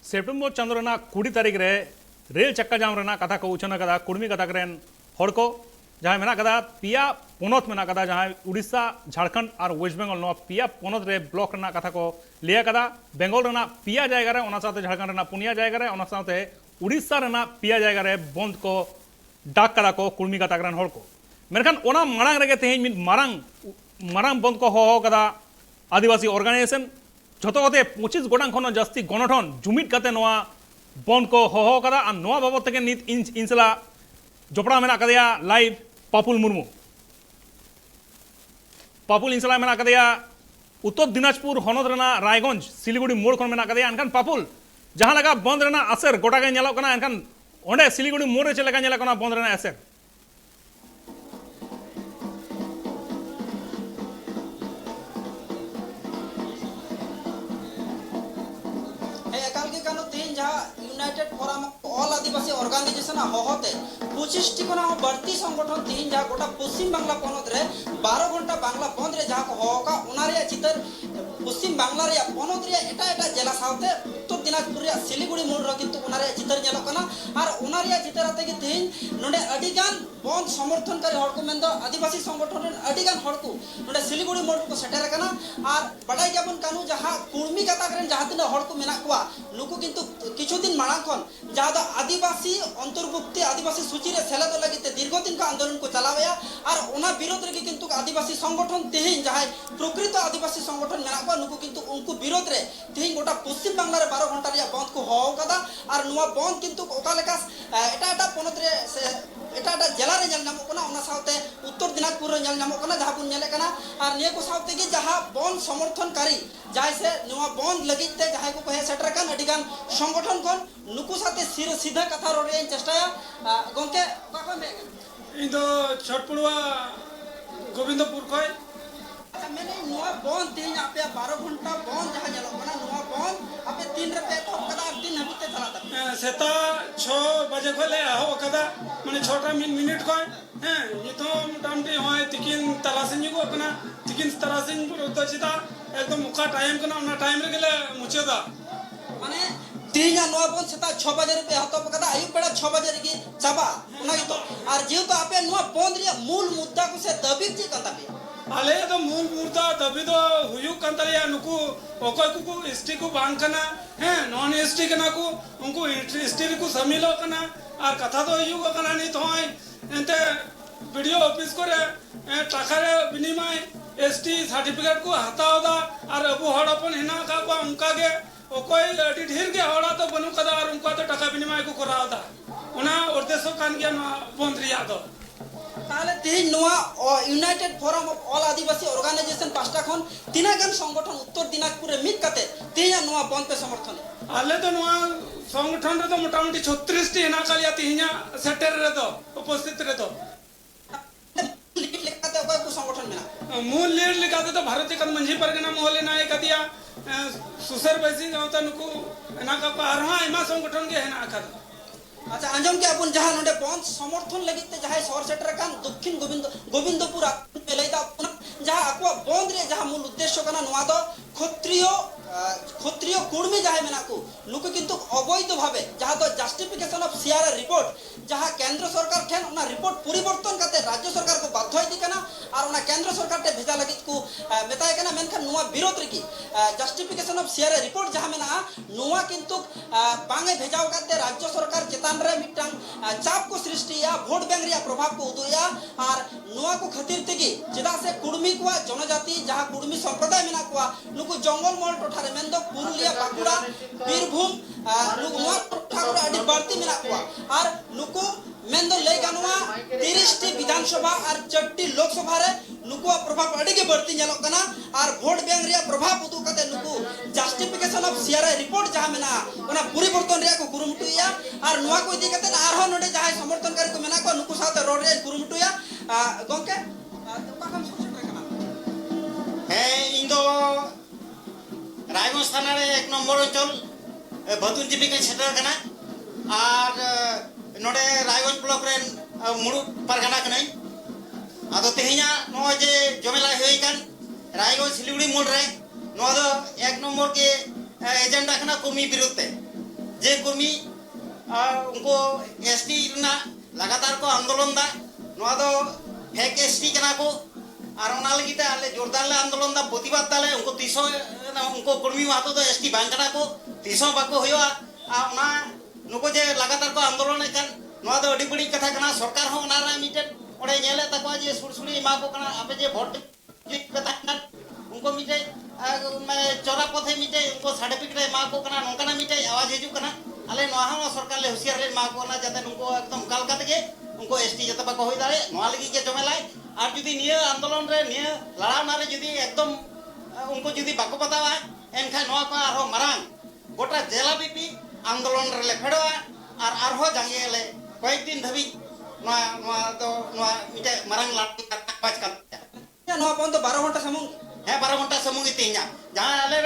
September Chando Raina 20 तारीख रे rail चक्का जाम रेना कथा को उछना कदा कुड़मी कथा करेन हड़ को जहाँ मेना कदा पिया पोनत मेना कदा जहाँ उड़ीसा झारखंड और वेस्ट बेंगल नो पिया पोनत रे ब्लॉक रेना कथा को लिया कदा बेंगल रेना पिया जायगा रे ओना साथे झारखंड रेना पुनिया जायगा रे ओना साथे उड़ीसा रेना पिया जायगा रे बंद को डाक कदा को कुड़मी कथा करेन हड़ को मेरखान ओना मारांग रेगे तेहें मिद मारांग बंद को हो कदा आदिवासी ऑर्गेनाइजेशन जोते 25 गोटां खन जास्ती गणठन जुमिद काते नोआ बंद को होहो कदा आ नोआ बाबत तक नित इनसला जोपड़ा मेना कदेया लाइव पापुल मुर्मू पापुल इनसला मेना कदेया उत्तर दिनाजपुर हनद रेना रायगंज सिलीगुड़ी मोड़ खन मेना कदेया एनखान पापुल जहां लगा बंद रेना असर गोटा के नेलो कना एनखान ओंडे सिलीगुड़ी मोड़ रे चलेगा नेला कना बंद रेना असर United forum all Adivasi organisation होते 25 टी कोना बढ़ती संगठन तीन जहाँ गोटा पश्चिम बांग्ला पनत रे 12 घंटा बांग्ला बंद रे जहाँ को होका उनारिया चितर पश्चिम बांग्ला रे पनत रे एटा जिला साउते उत्तर दिनाजपुर रे सिलीगुड़ी मोड़ रे किंतु उनारिया चितर नेलो कना और उनारिया चितर आते कि तीन नोडे अडिगान बंद समर्थन करी हड़ को मेंदो आदिवासी संगठन रे अडिगान हड़ को नोडे सिलीगुड़ी मोड़ को सेटर कना और बडाई गबन कानू जहाँ कुर्मी कथा करेन जहाँ तिना हड़ को मेना कुआ नुकु किंतु किछु दिन माड़ाखन जहाँ दो आदिवासी अंतर्भुक्ति आदिवासी सूची रे सेलेद लगिते दीर्घ दिन का आंदोलन को चलावया और ओना विरोध रे किंतु आदिवासी संगठन तेहिन जहाँ प्रकृत आदिवासी संगठन मेना को नुकु किंतु उनको विरोध रे तेहिन गोटा पश्चिम बांग्ला रे 12 घंटा रे बंद को होव कदा और नुआ बंद किंतु ओका लेका एटा पनत रे से एटा जिला रे जल नामो कना ओना साउते उत्तर दिनाजपुर रे जल नामो कना जहाँ पुन नेले कना और निये को साउते कि जहाँ बंद समर्थनकारी जाय से नुआ बंद लगिते जहाँ को कहे सेटर कान अडिगान संगठन कोन नुकु साथे सीधा कथा रोड़े चेष्टाया गोंके काको में इदो छटपुड़वा गोविंदपुर खय अच्छा मैंने नुआ बंद दिन आपे 12 घंटा बंद जहाँ जलो बना नुआ बंद आपे 3 रे पे तो कदा दिन हबिते चलाता सेता 6 बजे खोले हो कदा माने 6टा मिनिट खय हैं नितो मोटामटी होय तिकिन तलासिन को अपना तिकिन तलासिन तो चिता एकदम मुखा टाइम कना ना टाइम रे गेले मुचेदा माने तीन नुआ बंद सेता 6 बजे रे पे हतो कदा आयु बेड़ा 6 बजे रे की चाबा उना तो और जेउ तो आपे नुआ बंद रे मूल मुद्दा को से दबी जे कंता पे आले तो मूल मुद्दा दबी तो हुयु कंतरिया नुकु ओकोय कुकु एसटी को बांग कना हैं नॉन एसटी कना को उनको एसटी को समिलो कना और कथा तो हुयु कना नि तो एंते वीडियो ऑफिस करे टाका रे विनिमय एसटी सर्टिफिकेट को हतावदा और अबु हड़पन हिना का को उनका के ओकोय अडी ढेर के हड़ा तो बनु कदा और उनका तो टाका विनिमय को करावदा ओना उद्देश्य कान के बंद रिया दो ताले तेहिन नुआ united forum of all Adivasi organisation पास्टा खन तीना गन संगठन उत्तर दिनाजपुर रे मित कते तेहिन नुआ बंद पे समर्थन आले तो नुआ संगठन रे तो मोटामोटी 36 टी हेना कालिया तिहिना सेटर रे तो उपस्थित रे तो लीड लेकाते ओका को संगठन मेना मूल लीड लेकाते तो भारतीय कन मंझी परगना मोहल्ले ना एकदिया सुसर बैसी गावता नुकु एना का पारहा इमा संगठन के हेना का अच्छा अंजम के अपन जहां नोडे बंद समर्थन लगिते जहां सौर सेटर कान दक्षिण गोविंदपुर पेलाइदा जहां आको बंद रे जहां मूल उद्देश्य कना नुआ दो क्षत्रिय कुर्मी जहां मेना को नुको किंतु अवैध भावे जहां दो जस्टिफिकेशन ऑफ सीआर रिपोर्ट जहां केंद्र सरकार ठेन ओना रिपोर्ट परिवर्तन करते राज्य सरकार को बाध्य दी कना और ओना केंद्र सरकार टे भेजा लगित को मेताय कना मेनखान नुआ विरोध रे की जस्टिफिकेशन ऑफ सीआर रिपोर्ट जहां मेना नुआ किंतु बांगे भेजाव करते राज्य सरकार चेतान रे मिटांग चाप को सृष्टि या वोट बैंक रे प्रभाव को उदया और नुआ को खातिर तेगी जेदा से कुर्मी को जनजाति जहां कुर्मी संप्रदाय मेना को नुको जंगल मॉल टोठा रे मेंदो पुरुलिया बाकुड़ा बीरभूम नुआ टोठा को अडी बढ़ती मेना को और नुको मेंदो ले गानुआ 30 टी विधानसभा और 4टी लोकसभा रे नुको प्रभाव अडी के बढ़ती नेलो कना और वोट बैंक रे प्रभाव उदु कते नुको जस्टिफिकेशन ऑफ सीआर रिपोर्ट जहां मेना ओना परिवर्तन रे को कुरुमटुया और नुआ को इदी कते आरो नोडे जहां समर्थनकारी को मेना को नुको साथे रोड रे कुरुमटुया गोंके पाकम सोचे कना है इंदो रायगंज थाना रे 1 नंबर अंचल भतुन जीबी के सेटर कना और नोडे रायगंज ब्लॉक रे मुडु परगना कनाई आदो तेहिना नो जे जमेला होई कान रायगंज सिलीगुड़ी मोड़ रे नो दो 1 नंबर के एजेंडा कना कुर्मी विरुद्ध जे कर्मी उनको एसटी लगातार को आंदोलन दा नोआ दो फेक एसटी कना को और ओना लगी ते आले जोरदार ले आंदोलन दा प्रतिबाद दाले उनको तीसो उनको कर्मी मातो तो एसटी बांकना को तीसो बाको होया ओना नुको जे लगातार को आंदोलन एकान नोआ दो अडी बड़ी कथा कना सरकार हो ओना रा मिटे ओडे नेले तको जे सुरसुरी मा को कना आपे जे वोट क्लिक पता उनको मिटे चौरा पथे मिटे उनको सर्टिफिकेट मा को कना नोकना मिटे आवाज हिजु कना आले नोहा हो सरकार ले होशियार ले मा को ना जाते उनको एकदम काल काट के उनको एसटी जते बाको होई दारे नोआ लगी के जमेलाय और जुदी निया आंदोलन रे निया लड़ावना रे जुदी एकदम उनको जुदी बाको बतावा एनखा नोआ को आरो मारांग गोटा जेला बीपी आंदोलन रे ले फेडवा और आरो जांगे ले कई दिन धबी नोआ नोआ तो नोआ मिटे मारांग लाट बाज का नोआ पन तो 12 घंटा समूंग है 12 घंटा समूंग तीन जहां आले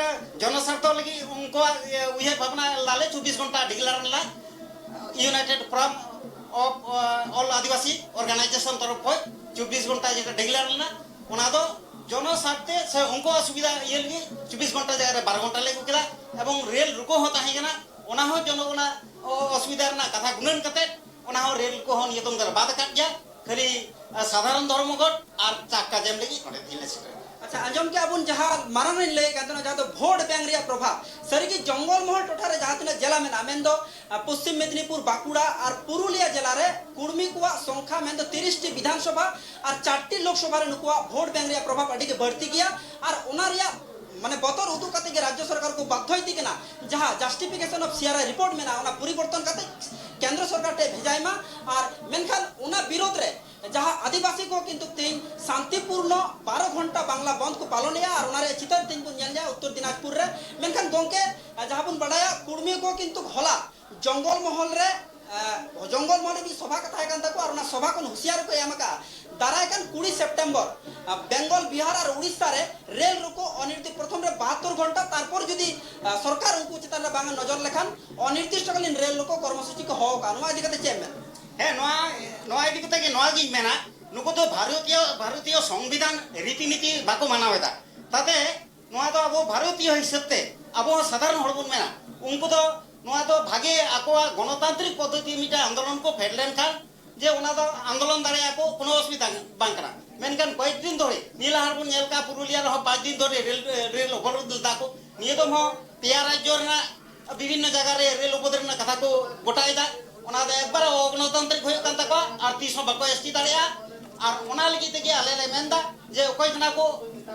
जनस्वार्थ लगी उनको उहे भावना लाले 24 घंटा डिक्लेयर ला united from of all Adivasi organisation तरफ को 24 घंटा जेटा डिक्लेयर ना ओना दो जनस्वार्थे से उनको असुविधा ये लगी 24 घंटा जगह 12 घंटा लेगु केदा एवं रेल रुको हो ताही गना ओना हो जनगना असुविधा ना कथा गुणन कते ओना हो रेल को हो नियतम कर बात काट गया खाली साधारण धर्मघट और चाक्का जेम लगी ओडे दिले से अच्छा आंजम के अबुन जहां मारान रे लय कातना जहां तो भोट बैंक रे प्रभाव सरी की जंगल महल टोठा रे जहां तना जिला में मेन दो पश्चिम मेदिनीपुर बाकुड़ा और पुरुलिया जिला रे कुर्मी कुआ संख्या मेन दो 30 टी विधानसभा और 4 टी लोकसभा रे नुकुआ भोट बैंक रे प्रभाव अडी के बढ़ती गया और ओना रे माने बतर उदु कते के राज्य सरकार को बाध्य होती के ना जहां जस्टिफिकेशन ऑफ सीआरआई रिपोर्ट में ना ओना परिवर्तन कते केंद्र सरकार टे भेजाइमा और मेनखान ओना विरोध रे जहां आदिवासी को किंतु तीन शांतिपूर्ण 12 घंटा बांग्ला बंद को पालन या और ओनारे चितर तीन को नेल जा उत्तर दिनाजपुर रे मेनखान गोंके जहां बुन बडाया कुर्मी को किंतु होला जंगल महल रे जंगल महल भी सभा कथा है कांता को और ओना सभा को होशियार को यामका दाराय कान 20 सेप्टेम्बर बेंगल बिहार और उड़ीसा रे रेल रुको अनिर्दिष्ट प्रथम रे 72 घंटा तारपर जदी सरकार उनको चितान रे बांगा नजर लेखान अनिर्दिष्टकालीन रेल रुको कर्मसूची को हो का नुआ दिकते चेयरमैन है नोआ दिकते के नोआ गी मेना नुको तो भारतीय संविधान रीतिनीति बाको मानावेदा ताते नोआ तो अब भारतीय हिसाबते अब साधारण हड़बुन मेना उनको तो नोआ तो भागे आकोआ गणतांत्रिक पद्धति मिटा आंदोलन को फेडलेन खान जे ओना तो आंदोलन दाड़े को कोनो असुविधा बांकना मेनकान कई दिन धरे नीला हड़बुन नेलका पुरुलिया रह 5 दिन धरे रेल अवरोध दाको नियदम हो पेया राज्य रे विभिन्न जगह रे रेल उपद्रव कथा को गोटायदा ओना दे एक बार गणतांत्रिक होय कांता को और तीसो बाको एसटी दाड़िया और ओना लगी ते के आले ले मेंदा जे कोई जना को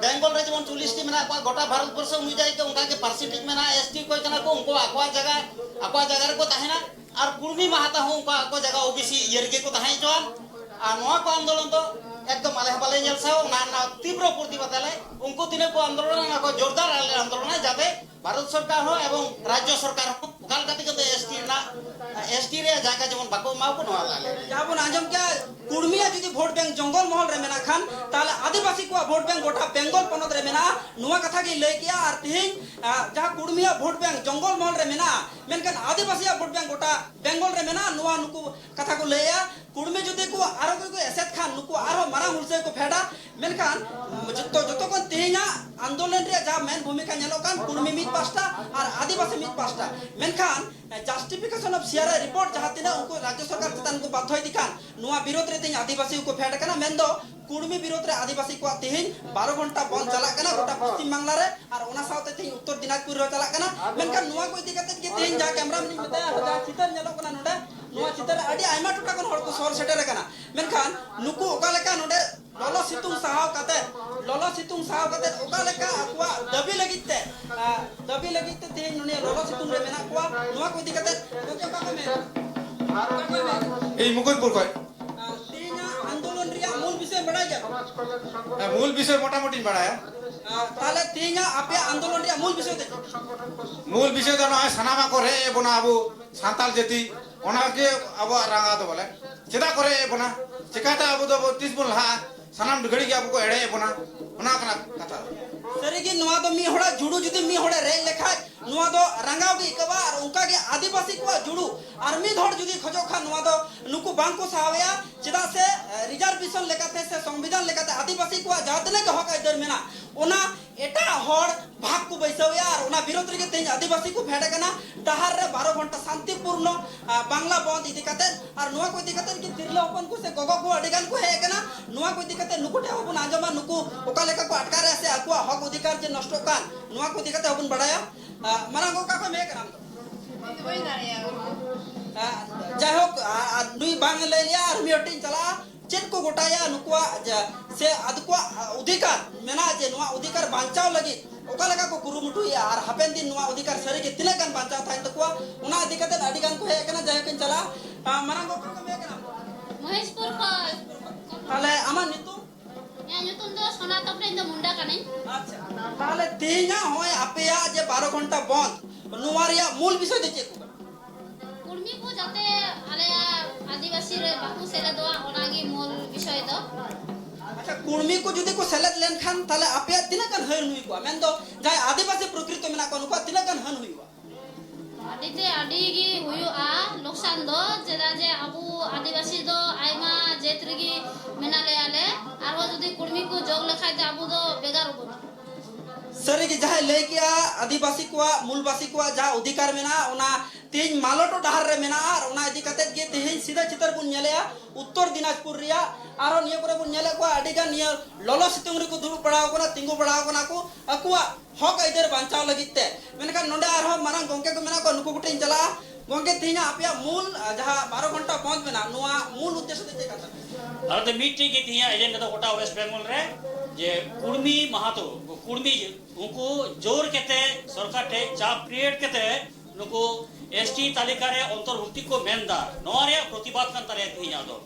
बेंगल रे जवन 40 टी मेना को गोटा भारत वर्ष अनुଯାयी के उनका के परसेंटेज मेना एसटी कोई जना को उनको आकवा जगह को ताहेना और कुर्मी माहाता हो उनका को जगह ओबीसी यरगे को ताहे जवान और नोआ को आंदोलन तो एकदम आले हबाले जलसाओ ना तीव्र प्रतिबाद आले उनको दिने को आंदोलन ना को जोरदार आंदोलन जाते भारत सरकार हो एवं राज्य सरकार हो काल काटी के एसटी रे जाका जवन बाको माव को नोआ लाले जाबन आंजम क्या कुर्मिया जदी वोट बैंक जंगल महल रे मेना खान ताले आदिवासी को वोट बैंक गोटा बेंगल पनत रे मेना नुआ कथा के लय किया और तिहिं जहां कुर्मिया वोट बैंक जंगल महल रे मेना मेनकन आदिवासी वोट बैंक गोटा बेंगल रे मेना नुआ नुकु कथा को लया कुर्मी जदी को आरो को एसेट खान नुकु आरो मारा हुलसे को फेडा मेनकान जतो को तिहिंया आंदोलन रे जा मेन भूमिका नेलो कान कुर्मी मित पास्ता और आदिवासी मित pasta मेनखान justification of CRI report जहां तिना उनको राज्य सरकार चितान को बाध्य होई दिखान नुआ विरोध रे तिन आदिवासी को फेड कना मेंदो कुर्मी विरोध रे आदिवासी को तिहिं 12 घंटा बंद चला कना गोटा पश्चिम बांग्ला रे और ओना साउते तिन उत्तर दिनाजपुर रे चला कना मेनखान नुआ को इदी कते के तिहिं जा कैमरा में मते जा चितर नेलो कना नोडे नुआ चितर अडी आइमा टोटा कोन हड़ को सोर सेटर कना मेनखान नुकु ओका लेका नोडे ललो सितुंग साहाव कते ओका लेका अकुआ दबी लगिते तिहिं नुने ललो सितुंग रे मेना कुआ नुआ को इदी कते ओके ओका में এই মুকুটপুর কয় तिहिं आंदोलन रे मूल विषय बड़ा गया मूल विषय मोटामोटी बाड़ाया ताले तिहिं आपे आंदोलन रे मूल विषय दे मूल विषय तो ना सानामा करे बना अब सान्ताल जति ओना के अब रंगा तो बोले चेदा करे बना चिकाता अब तो 30 बन ला सानाम घड़ी के अब को एड़े बना ओना कना कथा सरी की नुआ तो मी होड़ा जुडू जुदी मी होड़ा रे लेखा नुआ तो रंगाव के इकबा और उनका के आदि आदिवासी को जुड़ू और मिद हड़ जुदी खजो खान नवा दो नुकु बांग को सावेया चिदा से रिजर्वेशन लेकाते से संविधान लेकाते आदिवासी को जातने के हक इधर मेना ओना एटा हड़ भाग को बैसवेया और ओना विरोध रे तेज आदिवासी को फेडे कना डहार रे 12 घंटा शांतिपूर्ण बांग्ला बंद इदी काते और नुआ को इदी काते कि तिरला ओपन को से गोगो को अडिगान को हे कना नुआ को इदी काते नुकु ठे होबन आजमा नुकु ओका लेका को अटका रे से आकुआ हक अधिकार जे नष्ट कान नुआ को इदी काते होबन बडाया मारा गोका को मे कराम जाय होक दुई बांग ले लिया और मिटिंग चला चेन को गोटाया नुकुआ से अदकुआ अधिकार मेना जे नुआ अधिकार बांचाव लगी ओका लगा को कुरुमुटुया और हापेन दिन नुआ अधिकार सरी के तिने गान बांचाव थाइन तकुआ उना अधिकार ते अडिगान को हे कना जाय किन चला मारा गोका को मे कराम महेशपुर को ताले आमा नितु या nyutum do sonata prendo munda kane अच्छा ताले तेना होय आपेया जे 12 घंटा बंद नुवारिया मूल विषय दे चेक kurmi ko jate aleya आदिवासी रे बाकु सेले दो ओनागी मूल विषय दो अच्छा कुर्मी को जुदी को सेलेक्ट लेन खान ताले आपेया तिना कान हन हुई को मेन दो जाय आदिवासी प्रकृति मेना को तिना कान हन हुई adite adigi huyu a loksan do jeda je abu आदिवासी दो आइमा जेत्रगी मेनाले आले आरो जदी कुर्मी को जोग लेखाय ते आबु दो बेगार होबो सरी की जहां ले किया आदिवासी को मूलवासी को जहां अधिकार मेना ओना तीन मालोटो डहार रे मेना और ओना इदी कते गे तेहिन सीधा चितर बुन नेलेया उत्तर दिनाजपुर रिया आरो निय करे बुन नेले को आडिगा निय ललो सितुंगरी को दुरु पड़ाव कोना तिंगु पड़ाव कोना को अकुआ हक इधर बांचाव लगिते मेनका नोंडे आरो मारंग गोंके को मेना को नुकु गुटिन चला गोंके तिना आपिया मूल जहां 12 घंटा बंद मेना नुआ मूल उद्देश्य दे कता और तो मीटिंग की तिया एजेंडा तो गोटा वेस्ट बेंगल रे जे कुर्मी महातो कुर्मी उनको जोर केते सरकार टे चाप क्रिएट केते नुको एसटी तालिका रे अंतर्भुक्ति को मेनदा नोरे प्रतिबाद कान तारे तिया दो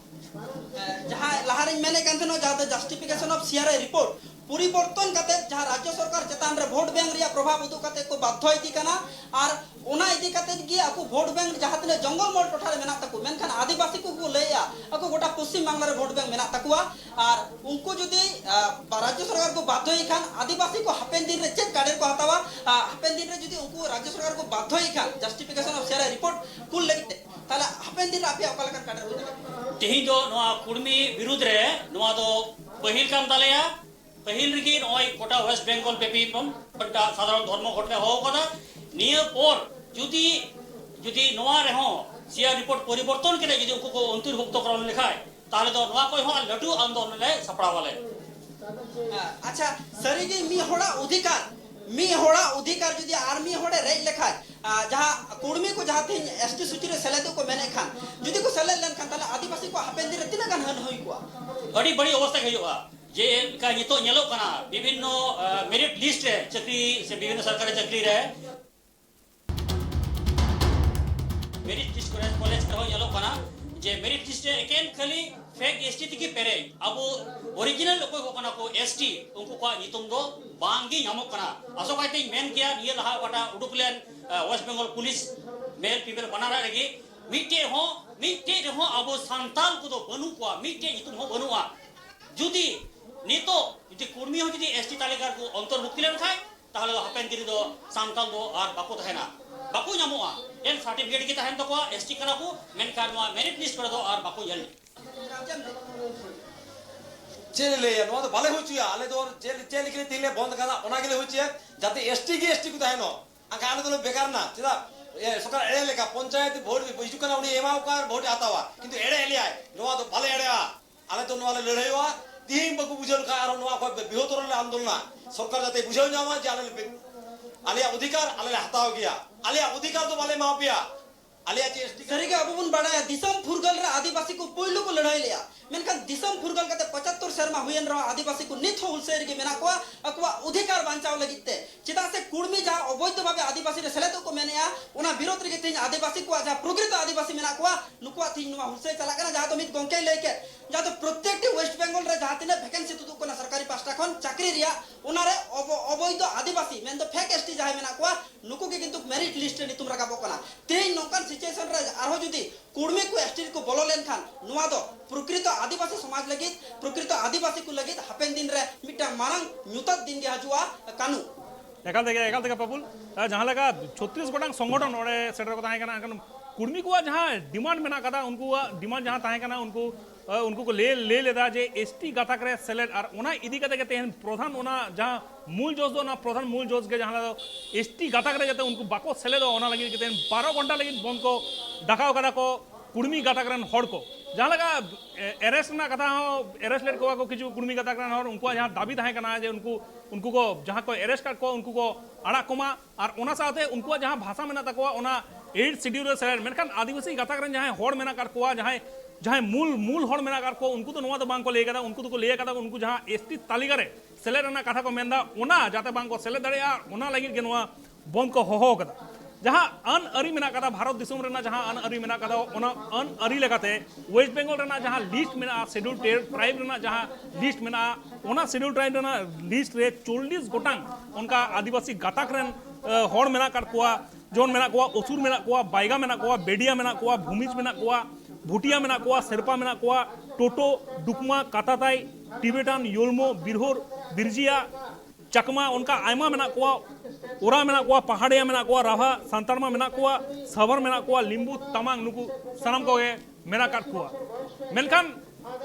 जहां लहारिन मेने कांतनो जहां जस्टिफिकेशन ऑफ सीआरआई रिपोर्ट परिवर्तन कते जहां राज्य सरकार चेतान रे वोट बैंक रिया प्रभाव उदु कते को बाध्य इदी कना और ओना इदी कते गी आकु वोट बैंक जहां तने जंगल मॉल टोठा रे मेना तकु मेनखान आदिवासी को लेया आकु गोटा पश्चिम बांग्ला रे वोट बैंक मेना तकुआ और उनको जदी राज्य सरकार को बाध्य खान आदिवासी को हापेन दिन रे चेक कार्ड को हतावा हापेन दिन रे जदी उनको राज्य सरकार को बाध्य Khan justification of CRI report कुल लगिते ताला हापेन दिन आपे ओका लेकर कार्ड रे तेही दो नोआ कुर्मी विरुद्ध रे नोआ दो पहिल काम तालेया पहिल रिगी नोय कोटा वेस्ट बेंगल पेपी पट्टा साधारण धर्म घटना हो कदा निय पर जुदी जुदी नोआ रे हो सीआर रिपोर्ट परिवर्तन केले जदी उनको को अंतर्भुक्त करन लिखाय ताले दो नोआ कोई हो लटू आंदोलन ले सपड़ा वाले अच्छा सरी जी मी होड़ा अधिकार जदी आर्मी होड़े रे लेखाय जहां कुर्मी को जहां थे एसटी सूची रे सेलेदो को मेने खान जदी को सेलेद लेन खान ताले आदिवासी को हापेन दिन रे तिना गान हन होई को बड़ी बड़ी अवस्था हइयोगा जे का नितो नेलो कना विभिन्न मेरिट लिस्ट रे चक्री से विभिन्न सरकारी चक्री रे मेरिट लिस्ट को कॉलेज का नेलो कना जे मेरिट लिस्ट रे एकेन खाली फेक एसटी तिकी पेरे अब ओरिजिनल कोई को कना को एसटी उनको को नितुम दो बांगी नामो कना असो काइते मेन किया निये लहा वाटा उडुकलेन वेस्ट बंगाल पुलिस मेल पीपल बनारा रेगी मिटे हो अब सांताल को तो बनु को मिटे नितुम हो बनुआ जुदी नितो जुदी कुर्मी हो जुदी एसटी तालिका को अंतर्भुक्ति लेन खाय ताहले हापेन दिन दो सांताल दो और बाको तहेना बाको नामोआ एन सर्टिफिकेट की तहेन तको एसटी कना को मेन कारवा मेरिट लिस्ट कर दो और बाको यल चेले ले नो तो भले होचिया आले तो चेल के तिले बंद करा ओना गेले होचिया जाते एसटी को तहेनो आका आले तो बेकार ना चिदा ए सरकार एले लेका पंचायत वोट इजु कना उनी एमा का वोट आतावा किंतु एडे एले आय नो तो भले एडे आले तो नो लड़ाईवा तीन बकु बुझल का आरो नो को बिहोतर आंदोलन सरकार जाते बुझाव जामा जे आले अधिकार आले हटाव गया आले अधिकार तो भले मापिया आले एसटी सरी के अबुन बड़ा दिसम फुरगल रे आदिवासी को पहिलो को लड़ाई लिया मेनखान दिसम फुरगल कते 75 शर्मा हुयन रहा आदिवासी को निथ हुलसेर के मेना को अकवा अधिकार बांचाव लगिते चिदा से कुर्मी जा अवैध भाबे आदिवासी रे सेलेतो को मेनेया ओना विरोध रे के आदिवासी को जा प्रकृत आदिवासी मेना को नुकुआ थी नुवा हुलसे चला कना जा तो मित गोंके लेके जा तो प्रत्येक वेस्ट बंगाल रे जाते ने वैकेंसी तुदु को ना सरकारी पास्टा खन चाकरी रिया ओना रे अवैध आदिवासी मेन तो फेक एसटी जाय मेना को नुकु के किंतु मेरिट लिस्ट रे नितुम रकाबो कना तेई नोकान सिचुएशन रे आरो जुदी कुर्मी को एसटी को बोलो लेन खान नुवा दो प्रकृत आदिवासी समाज लगी प्रकृत आदिवासी को लगी हापेन दिन रे मिटा मारंग न्यूतत दिन गे हजुआ कानू एकाल तक पापुल जहाँ लगा 36 गोटांग संगठन ओडे सेटर को ताहे कना एनकन कुर्मी को जहाँ डिमांड मेना कदा उनको डिमांड जहाँ ताहे कना उनको को ले लेदा जे एसटी गाता करे सेलेक्ट और ओना इदी कते के तेहन प्रधान ओना जहाँ मूल जोश दो ना प्रधान मूल जोश के जहाँ एसटी गाता करे जाते उनको बाको सेले दो ओना लगी के तेहन 12 घंटा लगी बंद को डाकाव कदा को कुर्मी गाता करन हड़ को जहाँ लगा एरेस्ट ना कथा हो एरेस्ट लेट को किछु कुर्मी गाता करन हड़ उनको जहाँ दाबी ताहे कना जे उनको को जहाँ को एरेस्ट कर को उनको को आड़ा कोमा और ओना साथे उनको जहाँ भाषा में ना तकवा ओना 8 शेड्यूल सेलेक्ट मेनखान आदिवासी गाता करन जहाँ हड़ में ना कर को जहाँ मूल हड़ में ना कर को उनको तो नोवा तो बांग को ले कदा उनको तो को ले कदा उनको जहाँ एसटी तालिका रे सेलेक्ट ना कथा को मेंदा ओना जाते बांग को सेलेक्ट दड़े ओना लगी के नोवा बंद को हो कदा जहाँ अन अरी मेना कदा भारत दिसम रेना जहाँ अन अरी मेना कदा ओना अन अरी लेकाते वेस्ट बेंगल रेना जहाँ लिस्ट मेना शेड्यूल ट्राइब रेना जहाँ लिस्ट मेना ओना शेड्यूल ट्राइब रेना लिस्ट रे 40 गोटांग उनका आदिवासी गाताक रेन हड़ मेना कर कोआ जोन मेना कोआ असुर मेना कोआ बाइगा मेना कोआ बेडिया मेना कोआ भूमिज मेना कोआ भुटिया मेना कोआ शेरपा मेना कोआ टोटो डुकमा काताताई टिबेटान योल्मो बिरहोर बिरजिया चकमा उनका आयमा मेना कोआ ओरा मेना कोआ पहाड़िया मेना कोआ राभा सांतारमा मेना कोआ सबर मेना कोआ लिंबू तमांग नुकु सनम को मेना काट कोआ मेनखान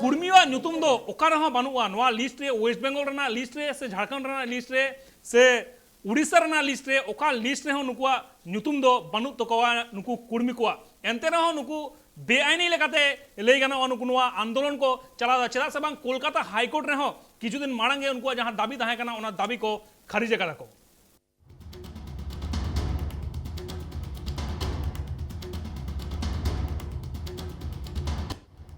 कुर्मिया नुतुम दो ओका रहा बानुआ नवा लिस्ट रे वेस्ट बेंगल रेना लिस्ट रे से झारखंड रेना लिस्ट रे से उड़ीसा रेना लिस्ट रे ओका लिस्ट रे हो नुकुआ नुतुम दो बानु तकोआ नुकु कुर्मी कोआ एंते रहो नुकु बेआईनी लेकाते लई गाना नुकु नवा आंदोलन को चला चला से बांग कोलकाता हाईकोर्ट रे हो किछु दिन माड़ांगे उनको जहां दाबी ताहे कना ओना दाबी को खारिज करा को